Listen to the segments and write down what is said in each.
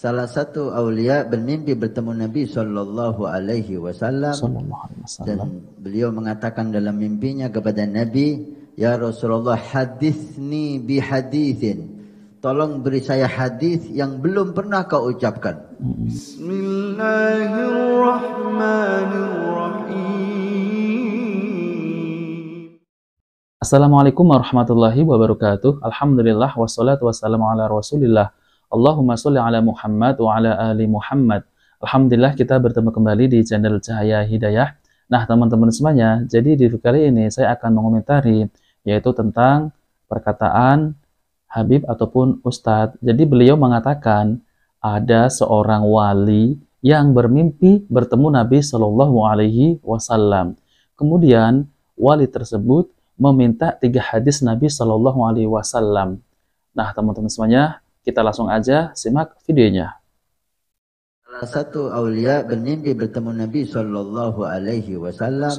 Salah satu aulia bermimpi bertemu Nabi Shallallahu Alaihi Wasallam dan beliau mengatakan dalam mimpinya kepada Nabi, ya Rasulullah, hadithni bi hadithin, tolong beri saya hadis yang belum pernah kau ucapkan. Bismillahirrahmanirrahim. Assalamualaikum warahmatullahi wabarakatuh. Alhamdulillah wassalatu wassalamu ala Rasulillah. Allahumma sholli ala Muhammad wa ala ali Muhammad. Alhamdulillah kita bertemu kembali di channel Cahaya Hidayah. Nah, teman-teman semuanya, jadi di video kali ini saya akan mengomentari yaitu tentang perkataan Habib ataupun Ustadz. Jadi beliau mengatakan ada seorang wali yang bermimpi bertemu Nabi Shallallahu Alaihi Wasallam. Kemudian wali tersebut meminta 3 hadis Nabi Shallallahu Alaihi Wasallam. Nah, teman-teman semuanya, kita langsung aja simak videonya. Salah satu aulia bermimpi bertemu Nabi Shallallahu Alaihi Wasallam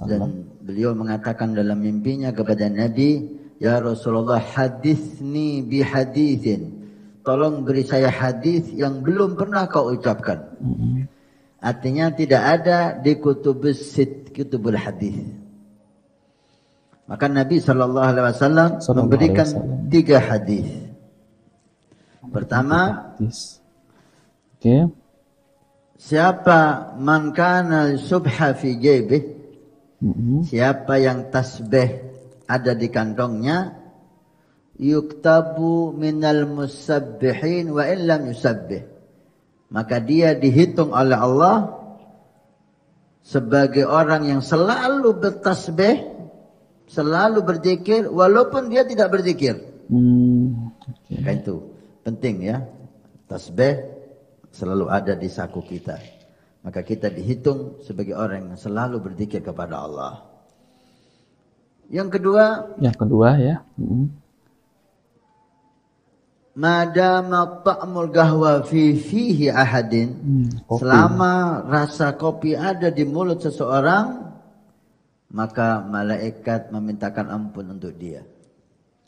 dan beliau mengatakan dalam mimpinya kepada Nabi, ya Rasulullah, hadithni bi hadithin, tolong beri saya hadis yang belum pernah kau ucapkan. Artinya tidak ada di kutubul hadis. Maka Nabi Shallallahu Alaihi Wasallam memberikan 3 hadis. Pertama, siapa man kana subha fi jaybih, siapa yang tasbih ada di kantongnya, yuktabu minal musabbihin wa illam yusabbih, maka dia dihitung oleh Allah sebagai orang yang selalu bertasbih, selalu berzikir walaupun dia tidak berzikir. Itu penting ya, tasbih selalu ada di saku kita, maka kita dihitung sebagai orang yang selalu berzikir kepada Allah. Yang kedua ya, madama ta'mul gahwa fihi ahadin, selama rasa kopi ada di mulut seseorang, maka malaikat memintakan ampun untuk dia.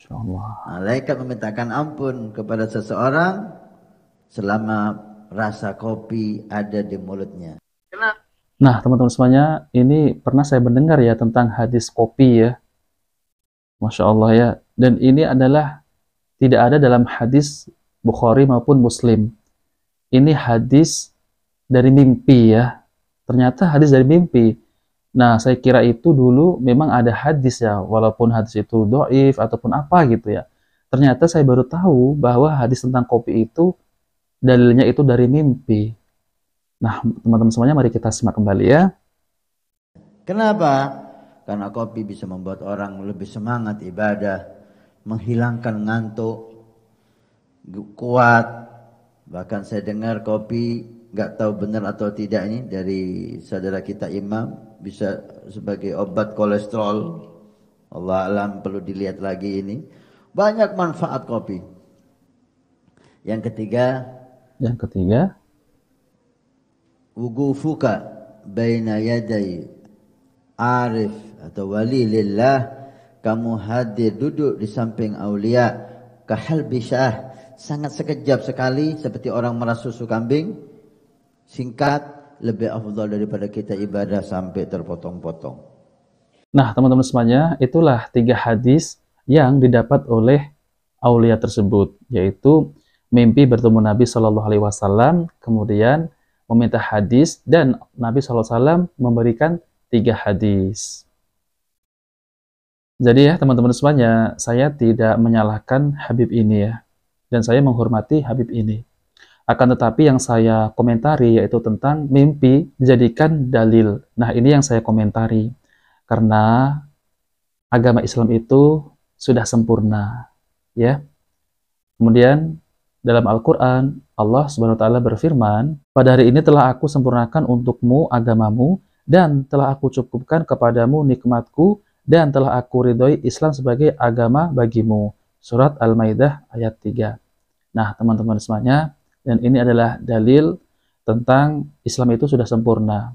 Malaikat memintakan ampun kepada seseorang selama rasa kopi ada di mulutnya. Nah, teman-teman semuanya, ini pernah saya mendengar ya tentang hadis kopi ya. Masya Allah ya. Dan ini adalah tidak ada dalam hadis Bukhari maupun Muslim. Ini hadis dari mimpi ya. Ternyata hadis dari mimpi. Nah, saya kira itu dulu memang ada hadis ya, walaupun hadis itu dhaif ataupun apa gitu ya. Ternyata saya baru tahu bahwa hadis tentang kopi itu dalilnya itu dari mimpi. Nah, teman-teman semuanya, mari kita simak kembali ya. Kenapa? Karena kopi bisa membuat orang lebih semangat ibadah, menghilangkan ngantuk, kuat. Bahkan saya dengar kopi, nggak tahu benar atau tidak ini dari saudara kita Imam, bisa sebagai obat kolesterol. Allah alam, perlu dilihat lagi ini. Banyak manfaat kopi. Yang ketiga, wugufuka baina yaday arif atau wali lillah, kamu hadir duduk di samping aulia kahal bisyah, sangat sekejap sekali seperti orang merah susu kambing, singkat, lebih afdal daripada kita ibadah sampai terpotong-potong. Nah, teman-teman semuanya, itulah 3 hadis yang didapat oleh aulia tersebut, yaitu mimpi bertemu Nabi Shallallahu Alaihi Wasallam, kemudian meminta hadis, dan Nabi Shallallahu Alaihi Wasallam memberikan 3 hadis. Jadi ya teman-teman semuanya, saya tidak menyalahkan Habib ini ya, dan saya menghormati Habib ini. Akan tetapi yang saya komentari yaitu tentang mimpi dijadikan dalil. Nah, ini yang saya komentari. Karena agama Islam itu sudah sempurna, ya. Kemudian dalam Al-Qur'an Allah Subhanahu wa taala berfirman, "Pada hari ini telah aku sempurnakan untukmu agamamu dan telah aku cukupkan kepadamu nikmatku dan telah aku ridhoi Islam sebagai agama bagimu." Surat Al-Maidah ayat 3. Nah, teman-teman semuanya, dan ini adalah dalil tentang Islam itu sudah sempurna.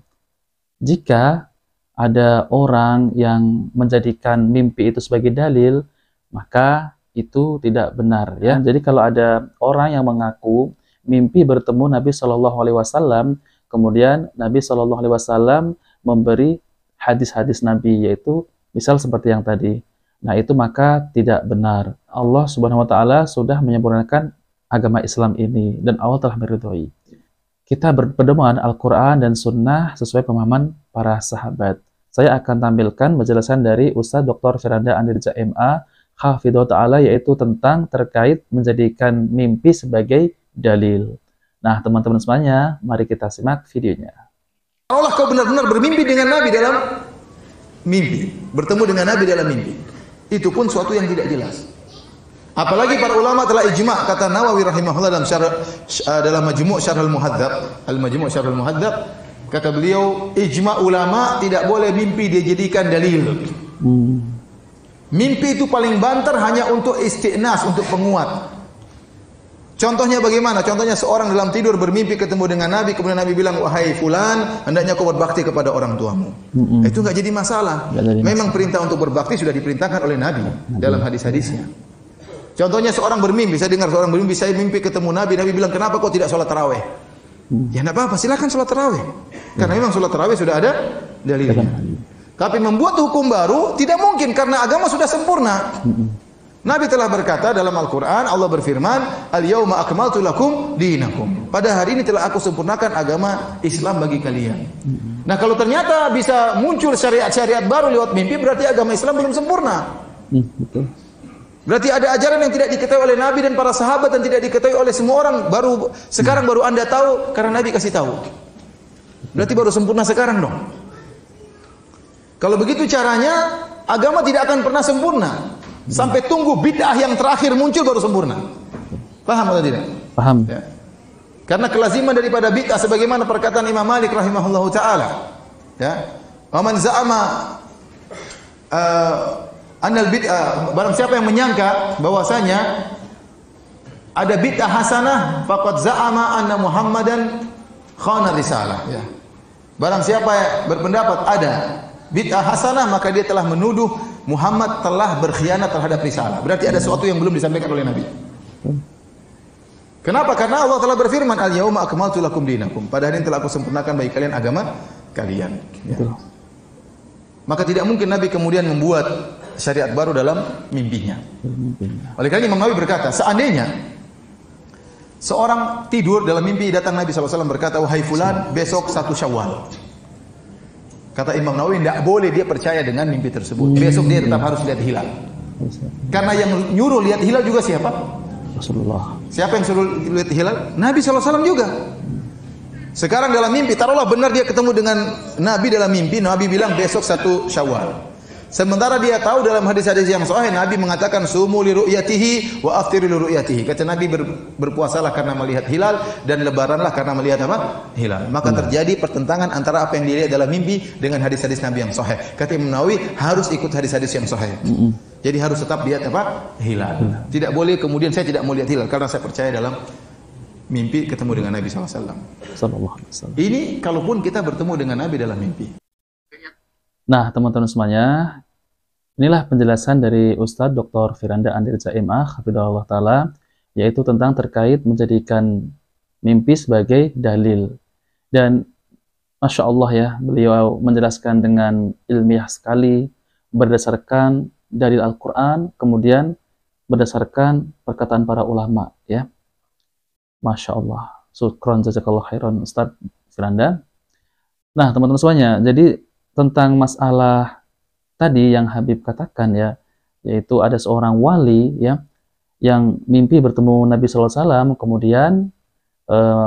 Jika ada orang yang menjadikan mimpi itu sebagai dalil, maka itu tidak benar ya. Jadi kalau ada orang yang mengaku mimpi bertemu Nabi Shallallahu Alaihi Wasallam, kemudian Nabi Shallallahu Alaihi Wasallam memberi hadis-hadis Nabi, yaitu misal seperti yang tadi. Nah, itu maka tidak benar. Allah Subhanahu wa taala sudah menyempurnakan agama Islam ini dan Allah telah meridhoi. Kita berpedoman Al-Qur'an dan Sunnah sesuai pemahaman para sahabat. Saya akan tampilkan penjelasan dari Ustadz Dr. Firanda Andirja MA Hafidhahullah Ta'ala, yaitu tentang terkait menjadikan mimpi sebagai dalil. Nah, teman-teman semuanya, mari kita simak videonya. Allah, kau benar-benar bermimpi dengan Nabi dalam mimpi, bertemu dengan Nabi dalam mimpi. Itu pun suatu yang tidak jelas. Apalagi para ulama telah ijma', kata Nawawi rahimahullah dalam Majmu' Syarh al-Muhadzab, Al-Majmu' Syarh al-Muhadzab, kata beliau, ijma' ulama tidak boleh mimpi dijadikan dalil. Mimpi itu paling banter hanya untuk isti'nas, untuk penguat. Contohnya bagaimana? Contohnya seorang dalam tidur bermimpi ketemu dengan Nabi, kemudian Nabi bilang, wahai fulan, hendaknya kau berbakti kepada orang tuamu. Itu enggak jadi masalah. Memang perintah untuk berbakti sudah diperintahkan oleh Nabi dalam hadis-hadisnya. Contohnya seorang bermimpi, saya dengar seorang bermimpi, saya mimpi ketemu Nabi, Nabi bilang, kenapa kau tidak sholat tarawih? Ya enggak apa-apa, silakan sholat tarawih. Karena memang sholat tarawih sudah ada dalilnya. Tapi membuat hukum baru tidak mungkin karena agama sudah sempurna. Nabi telah berkata dalam Al-Quran, Allah berfirman, Al-yawma akmaltu lakum dinakum. Pada hari ini telah aku sempurnakan agama Islam bagi kalian. Nah, kalau ternyata bisa muncul syariat-syariat baru lewat mimpi, berarti agama Islam belum sempurna. Berarti ada ajaran yang tidak diketahui oleh Nabi dan para sahabat dan tidak diketahui oleh semua orang. Sekarang baru Anda tahu karena Nabi kasih tahu. Berarti baru sempurna sekarang dong. Kalau begitu caranya, agama tidak akan pernah sempurna. Sampai tunggu bid'ah yang terakhir muncul baru sempurna. Paham atau tidak? Paham. Ya. Karena kelaziman daripada bid'ah sebagaimana perkataan Imam Malik rahimahullahu taala. Ya. Wa man za'ama annal bid'ah, barang siapa yang menyangka bahwasanya ada bid'ah hasanah, faqad za'ama anna Muhammadan khana risalah. Ya. Barang siapa yang berpendapat ada bid'ah hasanah, maka dia telah menuduh Muhammad telah berkhianat terhadap risalah. Berarti ada sesuatu yang belum disampaikan oleh Nabi. Kenapa? Karena Allah telah berfirman, Al-yawma akmaltu lakum dinakum. Pada hari ini telah aku sempurnakan bagi kalian agama kalian. Ya. Maka tidak mungkin Nabi kemudian membuat syariat baru dalam mimpinya. Oleh karena Imam Nawawi berkata, seandainya seorang tidur dalam mimpi, datang Nabi SAW berkata, wahai fulan, besok 1 Syawal. Kata Imam Nawawi, tidak boleh dia percaya dengan mimpi tersebut. Besok dia tetap harus lihat hilal. Karena yang nyuruh lihat hilal juga siapa? Rasulullah. Siapa yang suruh lihat hilal? Nabi SAW juga. Sekarang dalam mimpi, taruhlah benar dia ketemu dengan Nabi dalam mimpi, Nabi bilang besok 1 Syawal. Sementara dia tahu dalam hadis-hadis yang sahih, Nabi mengatakan sumu li ru'yatihi wa aftiru li ru'yatihi. Kata Nabi, berpuasalah karena melihat hilal dan lebaranlah karena melihat apa? Hilal. Maka terjadi pertentangan antara apa yang dilihat dalam mimpi dengan hadis-hadis Nabi yang sahih. Kata Imam Nawawi, harus ikut hadis-hadis yang sahih. Jadi harus tetap lihat apa? Hilal. Tidak boleh kemudian saya tidak mau lihat hilal karena saya percaya dalam mimpi ketemu dengan Nabi SAW. Ini kalaupun kita bertemu dengan Nabi dalam mimpi. Nah, teman-teman semuanya, inilah penjelasan dari Ustadz Dr. Firanda Andirja MA Hafidhahullah Ta'ala, yaitu tentang terkait menjadikan mimpi sebagai dalil. Dan Masya Allah ya, beliau menjelaskan dengan ilmiah sekali, berdasarkan dalil Al-Quran, kemudian berdasarkan perkataan para ulama ya. Masya Allah. Syukron jazakallah khairan Ustadz Firanda. Nah, teman-teman semuanya, jadi tentang masalah tadi yang Habib katakan ya, yaitu ada seorang wali ya yang mimpi bertemu Nabi SAW, kemudian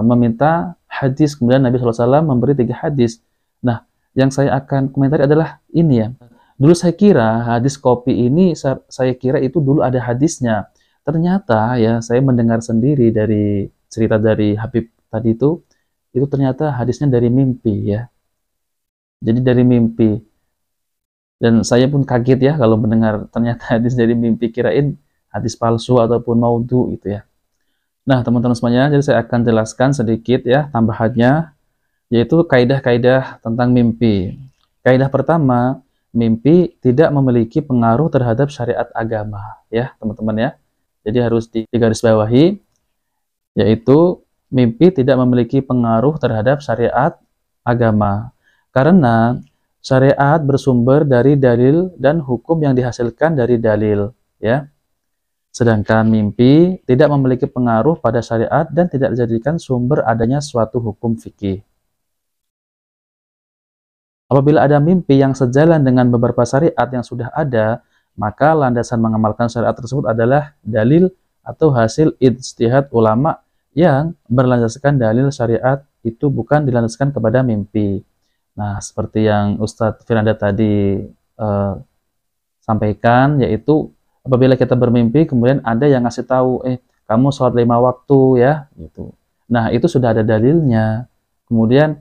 meminta hadis, kemudian Nabi SAW memberi 3 hadis. Nah, yang saya akan komentari adalah ini ya. Dulu saya kira hadis kopi ini, saya kira itu dulu ada hadisnya. Ternyata ya saya mendengar sendiri dari cerita dari Habib tadi itu ternyata hadisnya dari mimpi ya. Jadi dari mimpi. Dan saya pun kaget ya kalau mendengar ternyata hadis dari mimpi, kirain hadis palsu ataupun maudhu gitu ya. Nah, teman-teman semuanya, jadi saya akan jelaskan sedikit ya tambahannya, yaitu kaidah-kaidah tentang mimpi. Kaidah pertama, mimpi tidak memiliki pengaruh terhadap syariat agama ya, teman-teman ya. Jadi harus digarisbawahi, yaitu mimpi tidak memiliki pengaruh terhadap syariat agama. Karena syariat bersumber dari dalil dan hukum yang dihasilkan dari dalil, ya. Sedangkan mimpi tidak memiliki pengaruh pada syariat dan tidak dijadikan sumber adanya suatu hukum fikih. Apabila ada mimpi yang sejalan dengan beberapa syariat yang sudah ada, maka landasan mengamalkan syariat tersebut adalah dalil atau hasil ijtihad ulama yang berlandaskan dalil syariat, itu bukan dilandaskan kepada mimpi. Nah, seperti yang Ustadz Firanda tadi sampaikan, yaitu apabila kita bermimpi, kemudian ada yang ngasih tahu, kamu sholat 5 waktu ya, gitu. Nah, itu sudah ada dalilnya. Kemudian,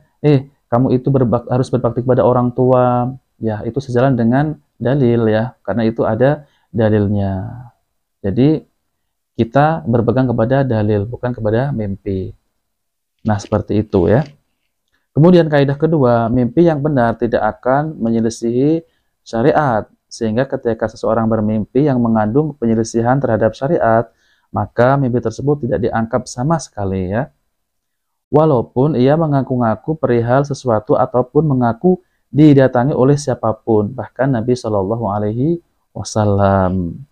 kamu itu harus berbakti kepada orang tua, ya, itu sejalan dengan dalil ya, karena itu ada dalilnya. Jadi, kita berpegang kepada dalil, bukan kepada mimpi. Nah, seperti itu ya. Kemudian kaidah kedua, mimpi yang benar tidak akan menyelisihi syariat. Sehingga ketika seseorang bermimpi yang mengandung penyelisihan terhadap syariat, maka mimpi tersebut tidak dianggap sama sekali ya. Walaupun ia mengaku-ngaku perihal sesuatu ataupun mengaku didatangi oleh siapapun, bahkan Nabi Shallallahu Alaihi Wasallam.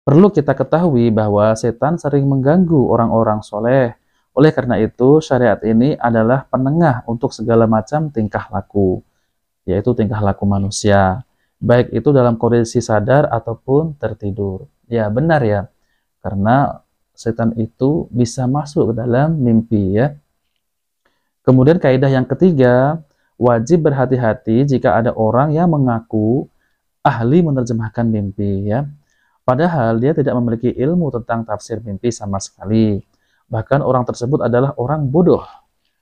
Perlu kita ketahui bahwa setan sering mengganggu orang-orang soleh. Oleh karena itu, syariat ini adalah penengah untuk segala macam tingkah laku, yaitu tingkah laku manusia, baik itu dalam kondisi sadar ataupun tertidur. Ya, benar ya, karena setan itu bisa masuk ke dalam mimpi ya. Kemudian kaidah yang ketiga, wajib berhati-hati jika ada orang yang mengaku ahli menerjemahkan mimpi ya. Padahal dia tidak memiliki ilmu tentang tafsir mimpi sama sekali. Bahkan orang tersebut adalah orang bodoh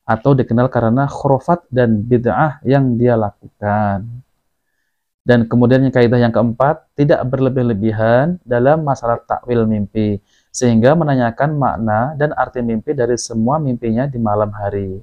atau dikenal karena khurafat dan bid'ah yang dia lakukan. Dan kemudian kaidah yang keempat, tidak berlebih-lebihan dalam masalah takwil mimpi, sehingga menanyakan makna dan arti mimpi dari semua mimpinya di malam hari.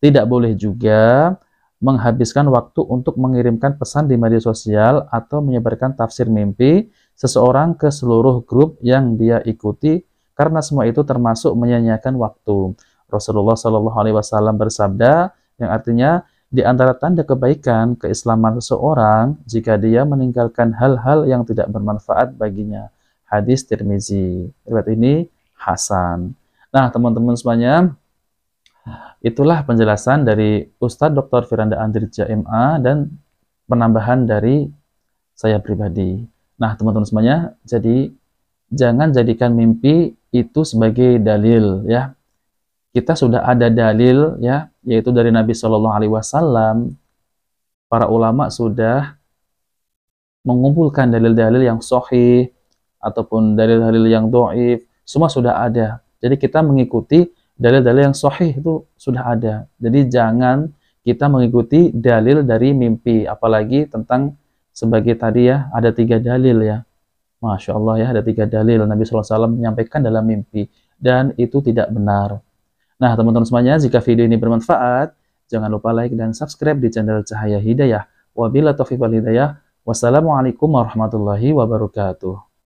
Tidak boleh juga menghabiskan waktu untuk mengirimkan pesan di media sosial atau menyebarkan tafsir mimpi seseorang ke seluruh grup yang dia ikuti, karena semua itu termasuk menyia-nyiakan waktu. Rasulullah Shallallahu Alaihi Wasallam bersabda, yang artinya di antara tanda kebaikan keislaman seseorang jika dia meninggalkan hal-hal yang tidak bermanfaat baginya. Hadis Tirmizi. Riwayat ini hasan. Nah, teman-teman semuanya, itulah penjelasan dari Ustadz Dr. Firanda Andrija MA dan penambahan dari saya pribadi. Nah, teman-teman semuanya, jadi jangan jadikan mimpi itu sebagai dalil ya. Kita sudah ada dalil ya, yaitu dari Nabi Shallallahu Alaihi Wasallam. Para ulama sudah mengumpulkan dalil-dalil yang sahih ataupun dalil-dalil yang dhaif, semua sudah ada. Jadi kita mengikuti dalil-dalil yang sahih itu sudah ada. Jadi jangan kita mengikuti dalil dari mimpi, apalagi tentang sebagai tadi ya, ada 3 dalil ya. Masya Allah ya, ada 3 dalil Nabi SAW menyampaikan dalam mimpi, dan itu tidak benar. Nah, teman-teman semuanya, jika video ini bermanfaat, jangan lupa like dan subscribe di channel Cahaya Hidayah. Wabillahi taufiq wal hidayah. Wassalamualaikum warahmatullahi wabarakatuh.